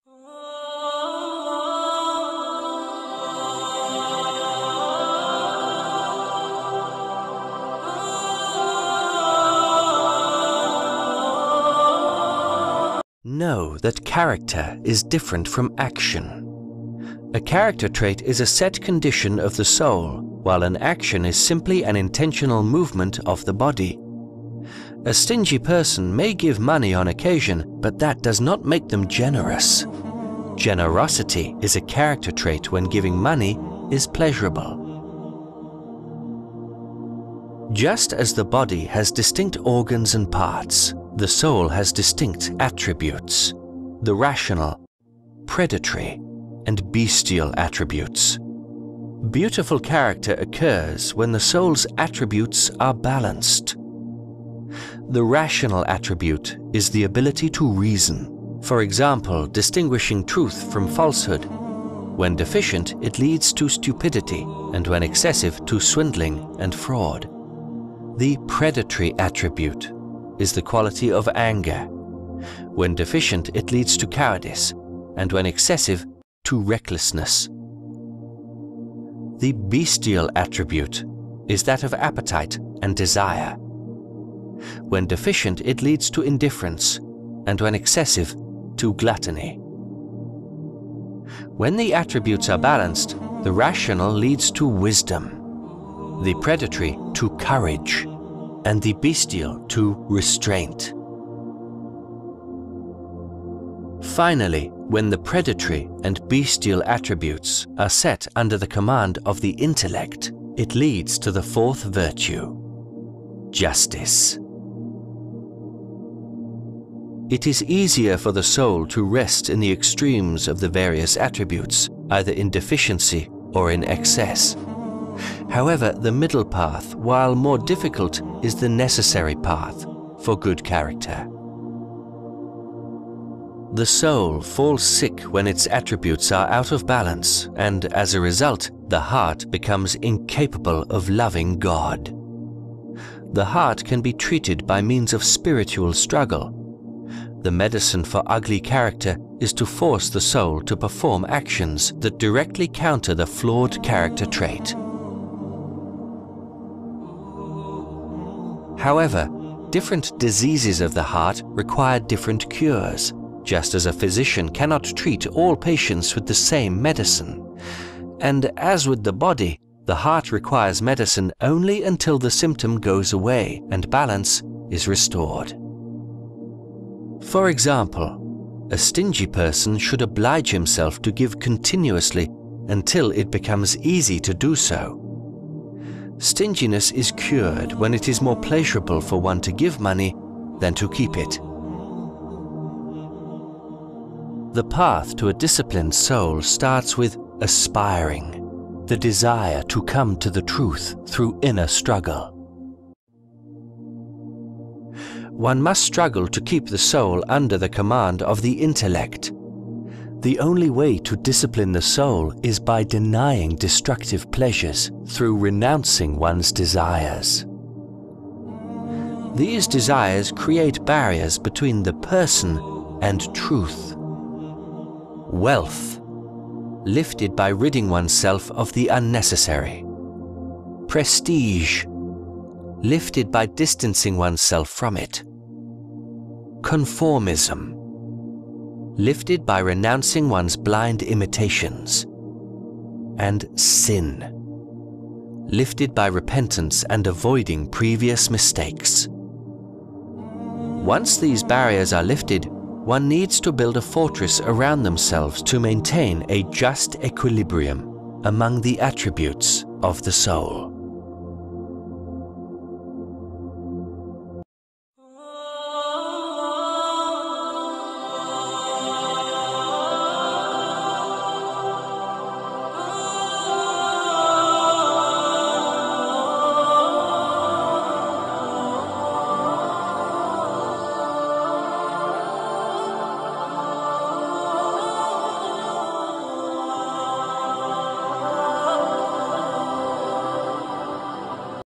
Know that character is different from action. A character trait is a set condition of the soul, while an action is simply an intentional movement of the body. A stingy person may give money on occasion, but that does not make them generous. Generosity is a character trait when giving money is pleasurable. Just as the body has distinct organs and parts, the soul has distinct attributes: the rational, predatory, and bestial attributes. Beautiful character occurs when the soul's attributes are balanced. The rational attribute is the ability to reason, for example, distinguishing truth from falsehood. When deficient, it leads to stupidity, and when excessive, to swindling and fraud. The predatory attribute is the quality of anger. When deficient, it leads to cowardice, and when excessive, to recklessness. The bestial attribute is that of appetite and desire. When deficient, it leads to indifference, and when excessive, to gluttony. When the attributes are balanced, the rational leads to wisdom, the predatory to courage, and the bestial to restraint. Finally, when the predatory and bestial attributes are set under the command of the intellect, it leads to the fourth virtue: justice. It is easier for the soul to rest in the extremes of the various attributes, either in deficiency or in excess. However, the middle path, while more difficult, is the necessary path for good character. The soul falls sick when its attributes are out of balance, and as a result, the heart becomes incapable of loving God. The heart can be treated by means of spiritual struggle. The medicine for ugly character is to force the soul to perform actions that directly counter the flawed character trait. However, different diseases of the heart require different cures, just as a physician cannot treat all patients with the same medicine. And as with the body, the heart requires medicine only until the symptom goes away and balance is restored. For example, a stingy person should oblige himself to give continuously until it becomes easy to do so. Stinginess is cured when it is more pleasurable for one to give money than to keep it. The path to a disciplined soul starts with aspiring, the desire to come to the truth through inner struggle. One must struggle to keep the soul under the command of the intellect. The only way to discipline the soul is by denying destructive pleasures through renouncing one's desires. These desires create barriers between the person and truth. Wealth, lifted by ridding oneself of the unnecessary. Prestige, lifted by distancing oneself from it. Conformism, lifted by renouncing one's blind imitations. And sin, lifted by repentance and avoiding previous mistakes. Once these barriers are lifted, one needs to build a fortress around themselves to maintain a just equilibrium among the attributes of the soul.